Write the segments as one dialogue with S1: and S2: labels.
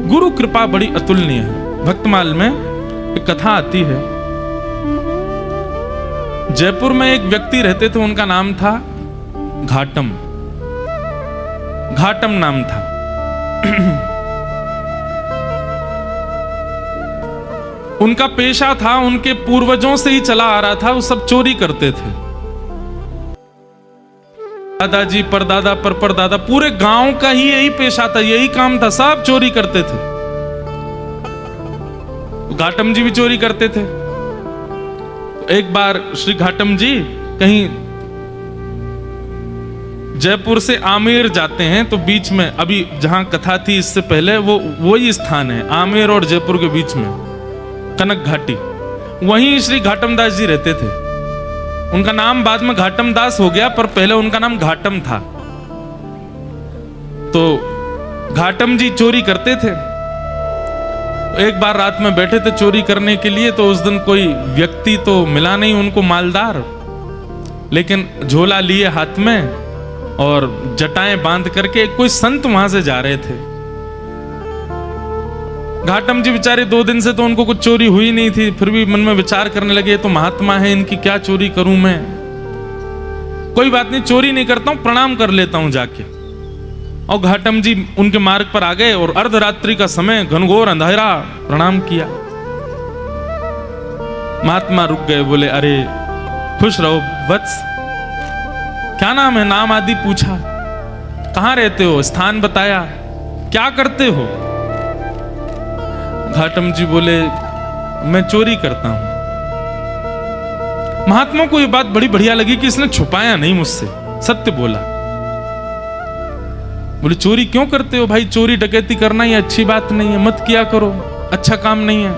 S1: गुरु कृपा बड़ी अतुलनीय है। भक्तमाल में एक कथा आती है। जयपुर में एक व्यक्ति रहते थे, उनका नाम था घाटम। घाटम नाम था। उनका पेशा था, उनके पूर्वजों से ही चला आ रहा था, वो सब चोरी करते थे। दादाजी, परदादा, परदादा, पूरे गांव का ही यही पेशा था, यही काम था, सब चोरी करते थे। घाटम जी भी चोरी करते थे। एक बार श्री घाटम जी कहीं जयपुर से आमेर जाते हैं, तो बीच में, अभी जहां कथा थी इससे पहले, वो वही स्थान है आमेर और जयपुर के बीच में, कनक घाटी। वहीं श्री घाटम दास जी रहते थे। उनका नाम बाद में घाटम दास हो गया, पर पहले उनका नाम घाटम था। तो घाटम जी चोरी करते थे। एक बार रात में बैठे थे चोरी करने के लिए, तो उस दिन कोई व्यक्ति तो मिला नहीं उनको मालदार, लेकिन झोला लिए हाथ में और जटाएं बांध करके कोई संत वहां से जा रहे थे। घाटम जी बेचारे 2 दिन से तो उनको कुछ चोरी हुई नहीं थी, फिर भी मन में विचार करने लगे, तो महात्मा है, इनकी क्या चोरी करूं मैं? कोई बात नहीं, चोरी नहीं करता हूं, प्रणाम कर लेता हूं जाके। और घाटम जी उनके मार्ग पर आ गए और अर्धरात्रि का समय, घनघोर अंधेरा, प्रणाम किया। महात्मा रुक गए, बोले अरे खुश रहो वत्स, क्या नाम है? नाम आदि पूछा, कहां रहते हो, स्थान बताया, क्या करते हो? घाटम जी बोले मैं चोरी करता हूं। महात्मा को यह बात बड़ी बढ़िया लगी कि इसने छुपाया नहीं मुझसे, सत्य बोला। बोले चोरी क्यों करते हो भाई? चोरी डकैती करना ये अच्छी बात नहीं है, मत किया करो, अच्छा काम नहीं है।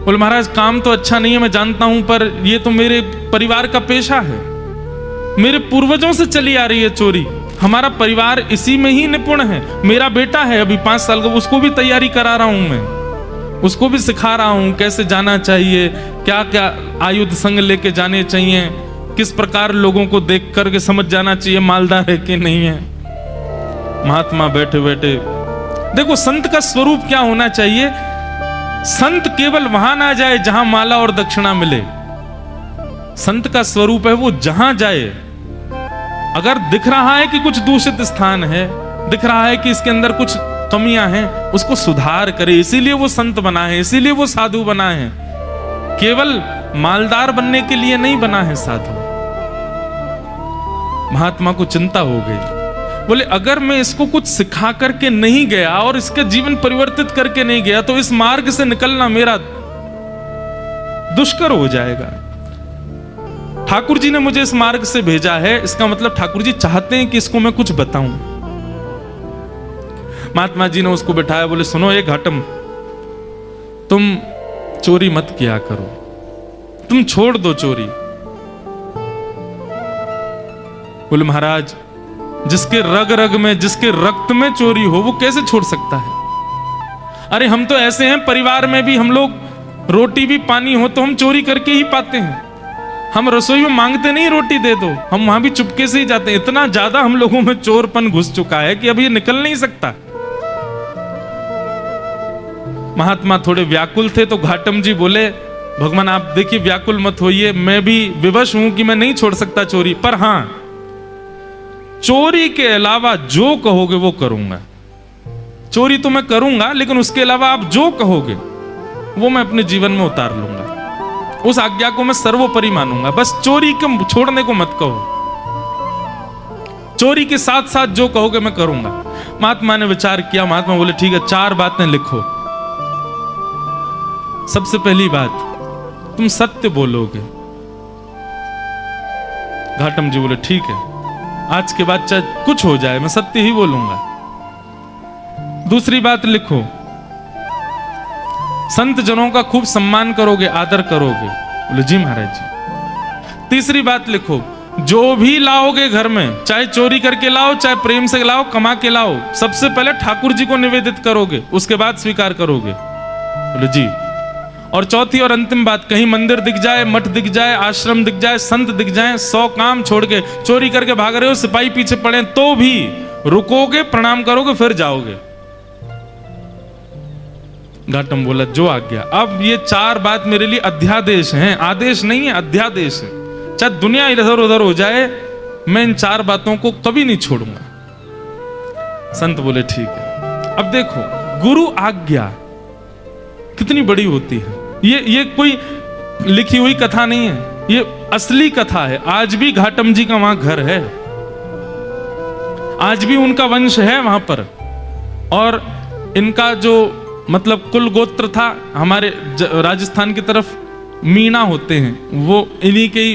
S1: बोले महाराज काम तो अच्छा नहीं है मैं जानता हूं, पर ये तो मेरे परिवार का पेशा है, मेरे पूर्वजों से चली आ रही है चोरी, हमारा परिवार इसी में ही निपुण है। मेरा बेटा है अभी 5 साल का, उसको भी तैयारी करा रहा हूं मैं, उसको भी सिखा रहा हूं कैसे जाना चाहिए, क्या क्या आयुध संग लेके जाने चाहिए, किस प्रकार लोगों को देख करके समझ जाना चाहिए मालदार है कि नहीं है। महात्मा बैठे बैठे, देखो संत का स्वरूप क्या होना चाहिए। संत केवल वहां ना जाए जहां माला और दक्षिणा मिले। संत का स्वरूप है वो जहां जाए, अगर दिख रहा है कि कुछ दूषित स्थान है, दिख रहा है कि इसके अंदर कुछ कमियां हैं, उसको सुधार करे। इसीलिए वो संत बना है, इसीलिए वो साधु बना है, केवल मालदार बनने के लिए नहीं बना है साधु। महात्मा को चिंता हो गई। बोले अगर मैं इसको कुछ सिखा करके नहीं गया और इसके जीवन परिवर्तित करके नहीं गया, तो इस मार्ग से निकलना मेरा दुष्कर हो जाएगा। ठाकुर जी ने मुझे इस मार्ग से भेजा है, इसका मतलब ठाकुर जी चाहते हैं कि इसको मैं कुछ बताऊं। महात्मा जी ने उसको बिठाया, बोले सुनो ये घाटम, तुम चोरी मत किया करो, तुम छोड़ दो चोरी। बोले महाराज जिसके रग रग में, जिसके रक्त में चोरी हो, वो कैसे छोड़ सकता है? अरे हम तो ऐसे हैं, परिवार में भी हम लोग रोटी भी पानी हो तो हम चोरी करके ही पाते हैं। हम रसोई में मांगते नहीं रोटी दे दो, हम वहां भी चुपके से ही जाते हैं। इतना ज्यादा हम लोगों में चोरपन घुस चुका है कि अब ये निकल नहीं सकता। महात्मा थोड़े व्याकुल थे, तो घाटम जी बोले भगवान आप देखिए व्याकुल मत होइए, मैं भी विवश हूं कि मैं नहीं छोड़ सकता चोरी, पर हां चोरी के अलावा जो कहोगे वो करूंगा। चोरी तो मैं करूंगा, लेकिन उसके अलावा आप जो कहोगे वो मैं अपने जीवन में उतार लूंगा, उस आज्ञा को मैं सर्वोपरि मानूंगा। बस चोरी को छोड़ने को मत कहो, चोरी के साथ साथ जो कहोगे मैं करूंगा। महात्मा ने विचार किया। महात्मा बोले ठीक है, 4 बातें लिखो। सबसे पहली बात, तुम सत्य बोलोगे। घाटम जी बोले ठीक है, आज के बाद चाहे कुछ हो जाए मैं सत्य ही बोलूंगा। दूसरी बात लिखो, संत जनों का खूब सम्मान करोगे, आदर करोगे। बोले जी महाराज जी। तीसरी बात लिखो, जो भी लाओगे घर में, चाहे चोरी करके लाओ, चाहे प्रेम से लाओ, कमा के लाओ, सबसे पहले ठाकुर जी को निवेदित करोगे, उसके बाद स्वीकार करोगे। बोले जी। और चौथी और अंतिम बात, कहीं मंदिर दिख जाए, मठ दिख जाए, आश्रम दिख जाए, संत दिख जाए, 100 काम छोड़ के चोरी करके भाग रहे हो, सिपाही पीछे पड़े तो भी रुकोगे, प्रणाम करोगे, फिर जाओगे। घाटम बोला जो आज्ञा। अब ये 4 बात मेरे लिए अध्यादेश हैं, आदेश नहीं है, अध्यादेश है। चाहे दुनिया इधर उधर हो जाए, मैं इन 4 बातों को कभी नहीं छोड़ूंगा। संत बोले ठीक है। अब देखो, गुरु आज्ञा कितनी बड़ी होती है। ये कोई लिखी हुई कथा नहीं है, ये असली कथा है। आज भी घाटम जी का वहां घर है, आज भी उनका वंश है वहां पर। और इनका जो मतलब कुल गोत्र था, हमारे राजस्थान की तरफ मीणा होते हैं, वो इन्हीं के ही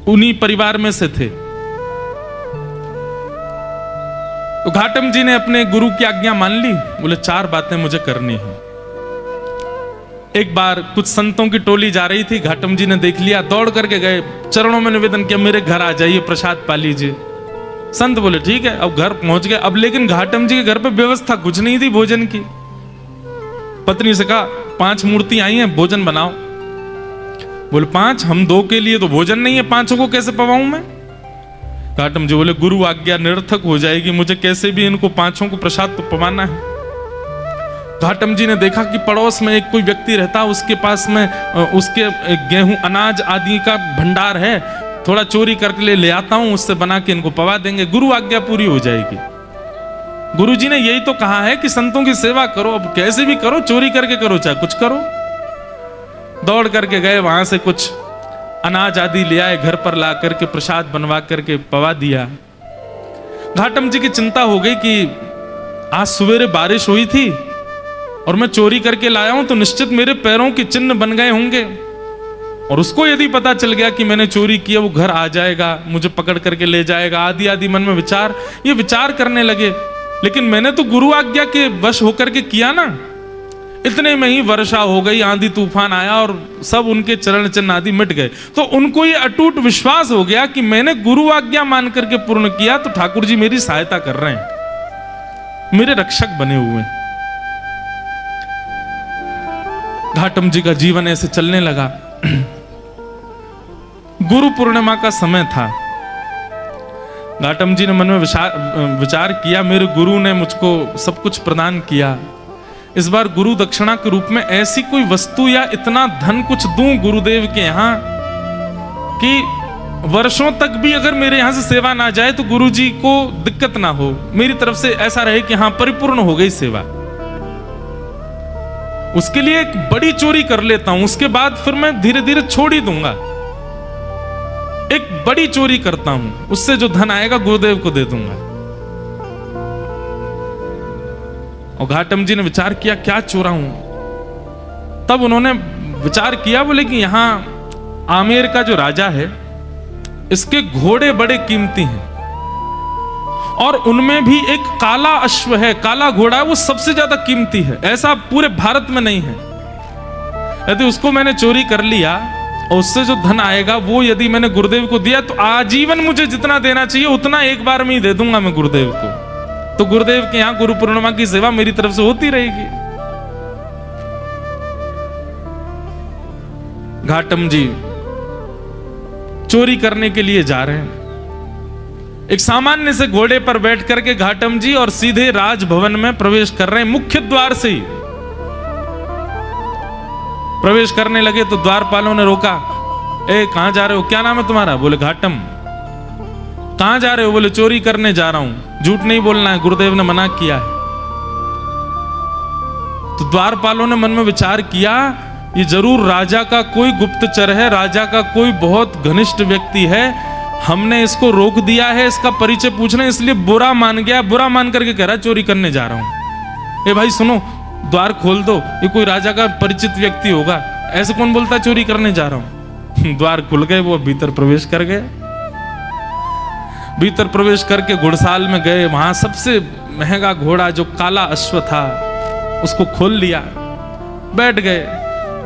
S1: उन्हीं परिवार में से थे। तो घाटम जी ने अपने गुरु की आज्ञा मान ली। बोले 4 बातें मुझे करनी है। एक बार कुछ संतों की टोली जा रही थी, घाटम जी ने देख लिया, दौड़ करके गए, चरणों में निवेदन किया, मेरे घर आ जाइए, प्रसाद पा लीजिए। संत बोले ठीक है। अब घर पहुंच गए। अब लेकिन घाटम जी के घर पे व्यवस्था कुछ नहीं थी भोजन की। पत्नी से कहा 5 मूर्ति आई हैं, भोजन बनाओ। बोले 5? हम 2 के लिए तो भोजन नहीं है, 5 को कैसे पवाऊं मैं? घाटम जी बोले गुरु आज्ञा निरर्थक हो जाएगी, मुझे कैसे भी इनको 5 को प्रसाद तो पवाना है। घाटम जी ने देखा कि पड़ोस में एक कोई व्यक्ति रहता, उसके पास में उसके गेहूं अनाज आदि का भंडार है, थोड़ा चोरी करके ले आता हूं, उससे बना के इनको पवा देंगे, गुरु आज्ञा पूरी हो जाएगी। गुरुजी ने यही तो कहा है कि संतों की सेवा करो, अब कैसे भी करो, चोरी करके करो चाहे कुछ करो। दौड़ करके गए, वहां से कुछ अनाज आदि ले आए, घर पर ला करके प्रसाद बनवा करके पवा दिया। घाटम जी की चिंता हो गई कि आज सवेरे बारिश हुई थी और मैं चोरी करके लाया हूं, तो निश्चित मेरे पैरों के चिन्ह बन गए होंगे, और उसको यदि पता चल गया कि मैंने चोरी किया, वो घर आ जाएगा, मुझे पकड़ करके ले जाएगा, आदि आदि मन में ये विचार करने लगे। लेकिन मैंने तो गुरु आज्ञा के वश होकर के किया ना। इतने में ही वर्षा हो गई, आंधी तूफान आया और सब उनके चरण चिन्ह आदि मिट गए। तो उनको ये अटूट विश्वास हो गया कि मैंने गुरु आज्ञा मान करके पूर्ण किया, तो ठाकुर जी मेरी सहायता कर रहे हैं, मेरे रक्षक बने हुए हैं। घाटम जी का जीवन ऐसे चलने लगा। गुरु पूर्णिमा का समय था। घाटम जी ने मन में विचार किया, मेरे गुरु ने मुझको सब कुछ प्रदान किया, इस बार गुरु दक्षिणा के रूप में ऐसी कोई वस्तु या इतना धन कुछ दूं गुरुदेव के यहाँ कि वर्षों तक भी अगर मेरे यहाँ से सेवा ना जाए तो गुरु जी को दिक्कत ना हो, मेरी तरफ से ऐसा रहे कि हाँ परिपूर्ण हो गई सेवा। उसके लिए एक बड़ी चोरी कर लेता हूं, उसके बाद फिर मैं धीरे धीरे छोड़ ही दूंगा। एक बड़ी चोरी करता हूं, उससे जो धन आएगा गुरुदेव को दे दूंगा। और घाटम जी ने विचार किया क्या चोरा हूं। तब उन्होंने विचार किया, बोले कि यहां आमेर का जो राजा है, इसके घोड़े बड़े कीमती हैं और उनमें भी एक काला अश्व है, काला घोड़ा है, वो सबसे ज्यादा कीमती है, ऐसा पूरे भारत में नहीं है। यदि उसको मैंने चोरी कर लिया और उससे जो धन आएगा वो यदि मैंने गुरुदेव को दिया तो आजीवन मुझे जितना देना चाहिए उतना एक बार में ही दे दूंगा मैं गुरुदेव को। तो गुरुदेव के यहां गुरु पूर्णिमा की सेवा मेरी तरफ से होती रहेगी। घाटम जी चोरी करने के लिए जा रहे हैं। एक सामान्य से घोड़े पर बैठ करके घाटम जी और सीधे राजभवन में प्रवेश कर रहे हैं। मुख्य द्वार से ही प्रवेश करने लगे तो द्वारपालों ने रोका, ए कहां जा रहे हो, क्या नाम है तुम्हारा? बोले घाटम। कहां जा रहे हो? बोले चोरी करने जा रहा हूं, झूठ नहीं बोलना है, गुरुदेव ने मना किया है। तो द्वारपालों ने मन में विचार किया, ये जरूर राजा का कोई गुप्तचर है, राजा का कोई बहुत घनिष्ठ व्यक्ति है, हमने इसको रोक दिया है, इसका परिचय पूछना, इसलिए बुरा मान गया, बुरा मान करके कह रहा चोरी करने जा रहा हूं। ए भाई सुनो, द्वार खोल दो, ये कोई राजा का परिचित व्यक्ति होगा, ऐसे कौन बोलता चोरी करने जा रहा हूं। द्वार खुल गए, वो भीतर प्रवेश कर गए। भीतर प्रवेश करके घुड़साल में गए, वहां सबसे महंगा घोड़ा जो काला अश्व था उसको खोल लिया, बैठ गए,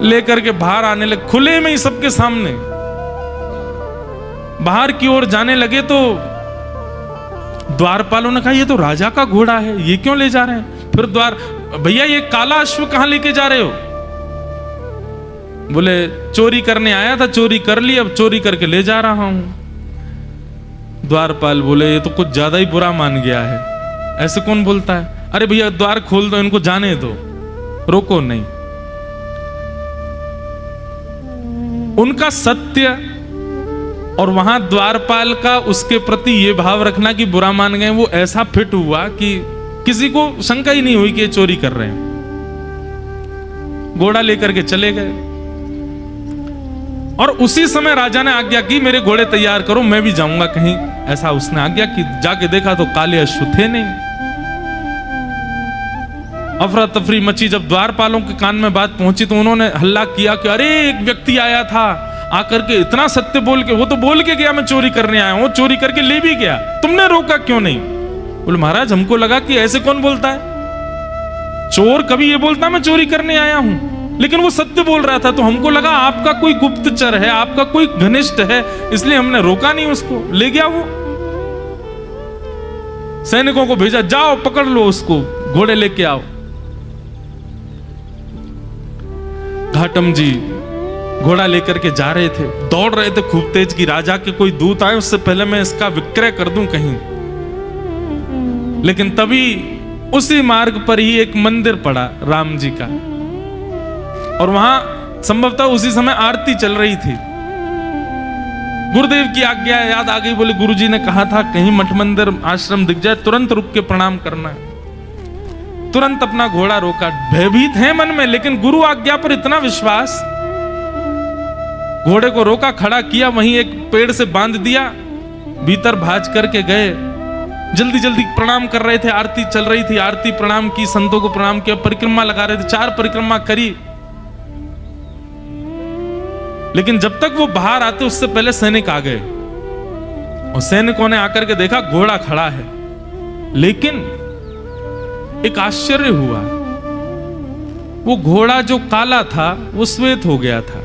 S1: लेकर के बाहर आने लगे, खुले में ही सबके सामने बाहर की ओर जाने लगे। तो द्वारपालों ने कहा ये तो राजा का घोड़ा है, ये क्यों ले जा रहे हैं? फिर भैया ये काला अश्व कहां लेके जा रहे हो? बोले चोरी करने आया था, चोरी कर ली, अब चोरी करके ले जा रहा हूं। द्वारपाल बोले ये तो कुछ ज्यादा ही बुरा मान गया है, ऐसे कौन बोलता है? अरे भैया द्वार खोल दो, इनको जाने दो। रोको नहीं। उनका सत्य और वहां द्वारपाल का उसके प्रति ये भाव रखना कि बुरा मान गए, वो ऐसा फिट हुआ कि किसी को शंका ही नहीं हुई कि ये चोरी कर रहे हैं। घोड़ा लेकर के चले गए और उसी समय राजा ने आज्ञा की मेरे घोड़े तैयार करो, मैं भी जाऊंगा कहीं। ऐसा उसने आज्ञा की। जाके देखा तो काले अश्व थे नहीं। अफरा तफरी मची। जब द्वारपालों के कान में बात पहुंची तो उन्होंने हल्ला किया कि अरे एक व्यक्ति आया था, आकर के इतना सत्य बोल के, वो तो बोल के गया मैं चोरी करने आया हूं, चोरी करके ले भी गया, तुमने रोका क्यों नहीं? बोले महाराज हमको लगा कि ऐसे कौन बोलता है, चोर कभी ये बोलता मैं चोरी करने आया हूं, लेकिन वो सत्य बोल रहा था तो हमको लगा आपका कोई गुप्तचर है, आपका कोई घनिष्ठ है, इसलिए हमने रोका नहीं उसको, ले गया वो। सैनिकों को भेजा, जाओ पकड़ लो उसको, घोड़े लेके आओ। घाटम जी घोड़ा लेकर के जा रहे थे, दौड़ रहे थे खूब तेज कि राजा के कोई दूत आए उससे पहले मैं इसका विक्रय कर दूं कहीं। लेकिन तभी उसी मार्ग पर ही एक मंदिर पड़ा राम जी का, और वहां संभवतः उसी समय आरती चल रही थी। गुरुदेव की आज्ञा याद आ गई। बोले गुरुजी ने कहा था कहीं मठ मंदिर आश्रम दिख जाए तुरंत रुक के प्रणाम करना है। तुरंत अपना घोड़ा रोका। भयभीत है मन में, लेकिन गुरु आज्ञा पर इतना विश्वास, घोड़े को रोका, खड़ा किया, वहीं एक पेड़ से बांध दिया, भीतर भाज करके गए। जल्दी जल्दी प्रणाम कर रहे थे, आरती चल रही थी, आरती प्रणाम की, संतों को प्रणाम किया, परिक्रमा लगा रहे थे, 4 परिक्रमा करी। लेकिन जब तक वो बाहर आते उससे पहले सैनिक आ गए, और सैनिकों ने आकर के देखा घोड़ा खड़ा है, लेकिन एक आश्चर्य हुआ, वो घोड़ा जो काला था वो श्वेत हो गया था,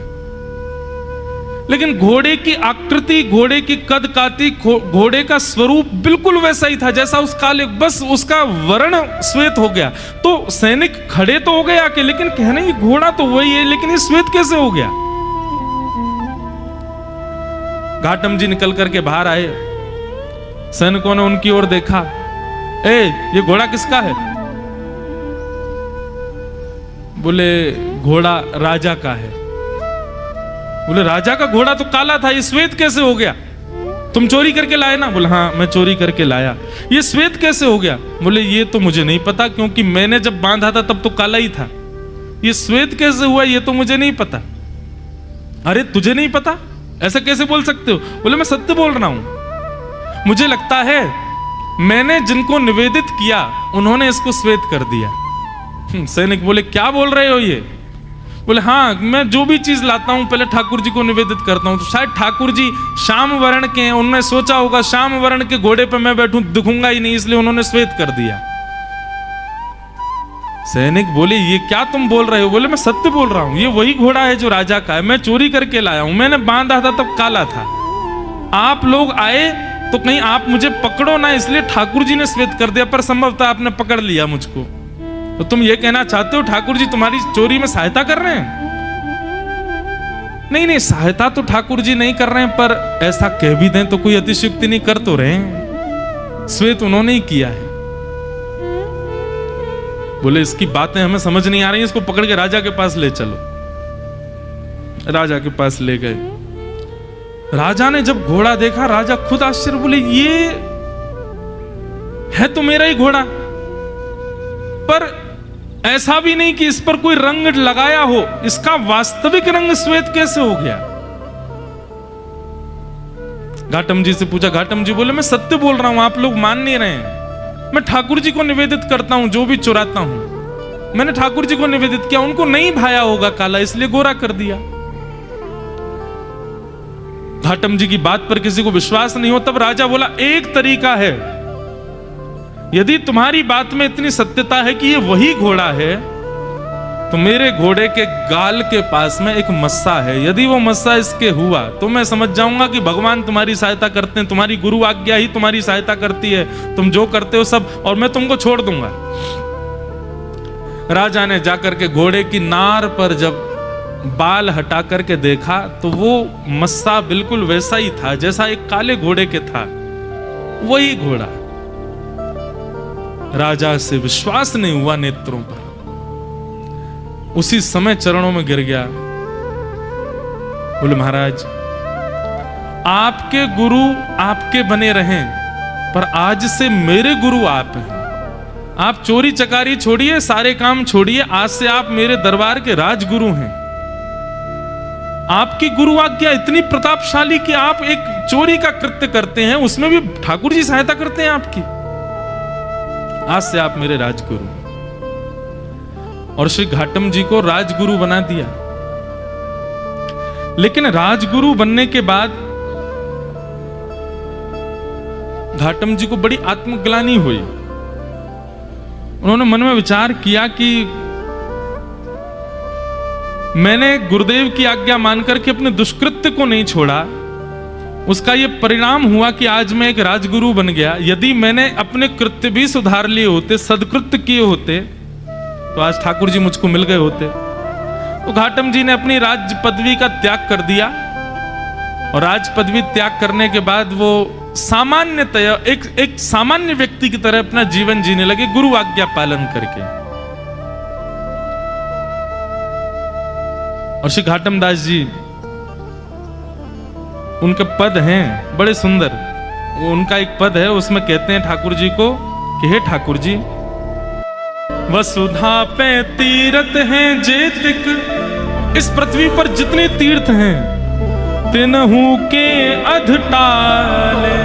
S1: लेकिन घोड़े की आकृति, घोड़े की कद काठी, घोड़े का स्वरूप बिल्कुल वैसा ही था जैसा उस काले, बस उसका वर्ण श्वेत हो गया। तो सैनिक खड़े तो हो गए आके, लेकिन कहने ये घोड़ा तो वही है, लेकिन ये श्वेत कैसे हो गया? घाटम जी निकल करके बाहर आए, सैनिकों ने उनकी ओर देखा, ये घोड़ा किसका है? बोले घोड़ा राजा का है। बोले राजा का घोड़ा तो काला था, ये श्वेत कैसे हो गया? तुम चोरी करके लाए ना? बोले हाँ मैं चोरी करके लाया। ये श्वेत कैसे हो गया? बोले ये तो मुझे नहीं पता, क्योंकि मैंने जब बांधा था तब तो काला ही था, ये श्वेत कैसे हुआ ये तो मुझे नहीं पता। अरे तुझे नहीं पता, ऐसा कैसे बोल सकते हो? बोले मैं सत्य बोल रहा हूं, मुझे लगता है मैंने जिनको निवेदित किया उन्होंने इसको श्वेत कर दिया। सैनिक बोले क्या बोल रहे हो ये? बोले हाँ मैं जो भी चीज लाता हूं पहले ठाकुर जी को निवेदित करता हूं, तो शायद ठाकुर जी श्याम वर्ण के हैं, उन्होंने सोचा होगा श्याम वर्ण के घोड़े पे मैं बैठूं दिखूंगा ही नहीं, इसलिए उन्होंने श्वेत कर दिया। सैनिक बोले ये क्या तुम बोल रहे हो? बोले मैं सत्य बोल रहा हूं, ये वही घोड़ा है जो राजा का है, मैं चोरी करके लाया हूं, मैंने बांधा था तब काला था, आप लोग आए तो कहीं आप मुझे पकड़ो ना, इसलिए ठाकुर जी ने श्वेत कर दिया, पर संभवतः आपने पकड़ लिया मुझको। तो तुम ये कहना चाहते हो ठाकुर जी तुम्हारी चोरी में सहायता कर रहे हैं? नहीं नहीं, सहायता तो ठाकुर जी नहीं कर रहे हैं, पर ऐसा कह भी दें तो कोई अतिशयोक्ति नहीं कर तो रहे हैं, श्वेत उन्होंने ही किया है। बोले इसकी बातें हमें समझ नहीं आ रही, इसको पकड़ के राजा के पास ले चलो। राजा के पास ले गए। राजा ने जब घोड़ा देखा, राजा खुद आश्चर्य, बोले ये है तो मेरा ही घोड़ा, पर ऐसा भी नहीं कि इस पर कोई रंग लगाया हो, इसका वास्तविक रंग श्वेत कैसे हो गया? घाटम जी से पूछा, घाटम जी बोले मैं सत्य बोल रहा हूं, आप लोग मान नहीं रहे हैं, मैं ठाकुर जी को निवेदित करता हूं, जो भी चुराता हूं मैंने ठाकुर जी को निवेदित किया, उनको नहीं भाया होगा काला, इसलिए गोरा कर दिया। घाटम जी की बात पर किसी को विश्वास नहीं हो, तब राजा बोला एक तरीका है, यदि तुम्हारी बात में इतनी सत्यता है कि ये वही घोड़ा है, तो मेरे घोड़े के गाल के पास में एक मस्सा है, यदि वो मस्सा इसके हुआ तो मैं समझ जाऊंगा कि भगवान तुम्हारी सहायता करते हैं, तुम्हारी गुरु आज्ञा ही तुम्हारी सहायता करती है, तुम जो करते हो सब, और मैं तुमको छोड़ दूंगा। राजा ने जाकर के घोड़े की नार पर जब बाल हटा करके देखा तो वो मस्सा बिल्कुल वैसा ही था जैसा एक काले घोड़े के था, वही घोड़ा। राजा से विश्वास नहीं हुआ नेत्रों पर। उसी समय चरणों में गिर गया। बोले महाराज, आपके गुरु आपके बने रहें, पर आज से मेरे गुरु आप हैं। आप चोरी चकारी छोड़िए, सारे काम छोड़िए, आज से आप मेरे दरबार के राजगुरु हैं। आपकी गुरु आज्ञा इतनी प्रतापशाली कि आप एक चोरी का कृत्य करते हैं, उसमें भी ठाकुर जी सहायता करते हैं आपकी। आज से आप मेरे राजगुरु। और श्री घाटम जी को राजगुरु बना दिया। लेकिन राजगुरु बनने के बाद घाटम जी को बड़ी आत्मग्लानि हुई। उन्होंने मन में विचार किया कि मैंने गुरुदेव की आज्ञा मानकर के अपने दुष्कृत्य को नहीं छोड़ा, उसका यह परिणाम हुआ कि आज मैं एक राजगुरु बन गया। यदि मैंने अपने कृत्य भी सुधार लिए होते, सदकृत्य किए होते, तो आज ठाकुर जी मुझको मिल गए होते। तो घाटम जी ने अपनी राज पदवी का त्याग कर दिया, और राज पदवी त्याग करने के बाद वो सामान्यतया एक सामान्य व्यक्ति की तरह अपना जीवन जीने लगे, गुरु आज्ञा पालन करके। और श्री घाटम दास जी, उनके पद हैं बड़े सुंदर। उनका एक पद है, उसमें कहते हैं ठाकुर जी को कि हे ठाकुर जी, वसुधा पे तीर्थ हैं जेतिक, इस पृथ्वी पर जितने तीर्थ हैं तिनहु के अधटाले।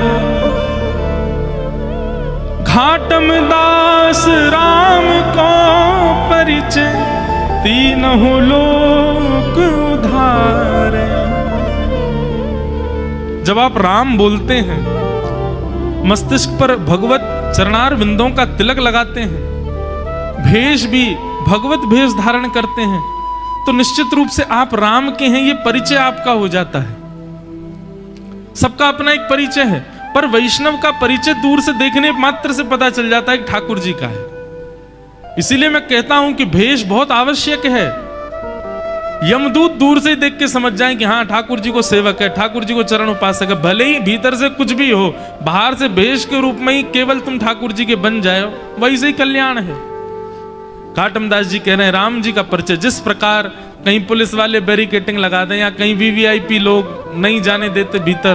S1: घाटम दास राम को परिचय, तीनहु लोक उधारे। जब आप राम बोलते हैं, मस्तिष्क पर भगवत चरणार विंदों का तिलक लगाते हैं, भेष भी भगवत भेष धारण करते हैं, तो निश्चित रूप से आप राम के हैं, ये परिचय आपका हो जाता है। सबका अपना एक परिचय है, पर वैष्णव का परिचय दूर से देखने मात्र से पता चल जाता है कि ठाकुर जी का है। इसीलिए मैं कहता हूं कि भेष बहुत आवश्यक है। यमदूत दूर से ही देख के समझ जाएं कि हाँ ठाकुर जी को सेवक है, ठाकुर जी को चरण उपासक है। भले ही भीतर से कुछ भी हो, बाहर से भेष के रूप में ही केवल तुम ठाकुर जी के बन जाओ, वही से कल्याण है। घाटम दास जी कह रहे हैं राम जी का परिचय, जिस प्रकार कहीं पुलिस वाले बैरिकेटिंग लगा दें या कहीं वीवीआईपी लोग नहीं जाने देते भीतर,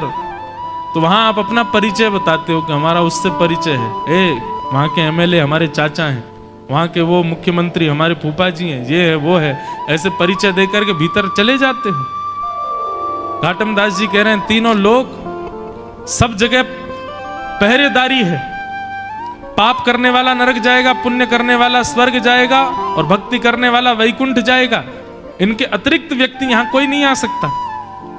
S1: तो वहां आप अपना परिचय बताते हो कि हमारा उससे परिचय है। वहां के एमएलए हमारे चाचा हैं, वहां के वो मुख्यमंत्री हमारे फूफा जी हैं, ये है वो है, ऐसे परिचय देकर के भीतर चले जाते हो। घाटम दास जी कह रहे हैं तीनों लोग सब जगह पहरेदारी है। पाप करने वाला नरक जाएगा, पुण्य करने वाला स्वर्ग जाएगा, और भक्ति करने वाला वैकुंठ जाएगा। इनके अतिरिक्त व्यक्ति यहां कोई नहीं आ सकता।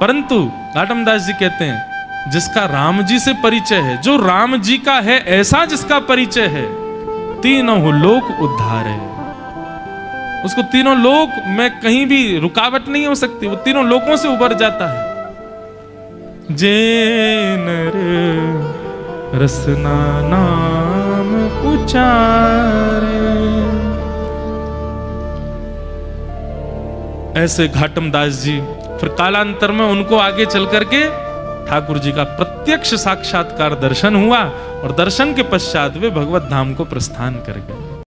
S1: परंतु घाटम दास जी कहते हैं जिसका राम जी से परिचय है, जो राम जी का है, ऐसा जिसका परिचय है, तीनों लोक उद्धार है। उसको तीनों लोक में कहीं भी रुकावट नहीं हो सकती, वो तीनों लोकों से उबर जाता है। जे नर रसना नाम उचारे, ऐसे घाटम दास जी फिर कालांतर में उनको आगे चल करके ठाकुर जी का प्रत्यक्ष साक्षात्कार दर्शन हुआ, और दर्शन के पश्चात वे भगवत धाम को प्रस्थान कर गए।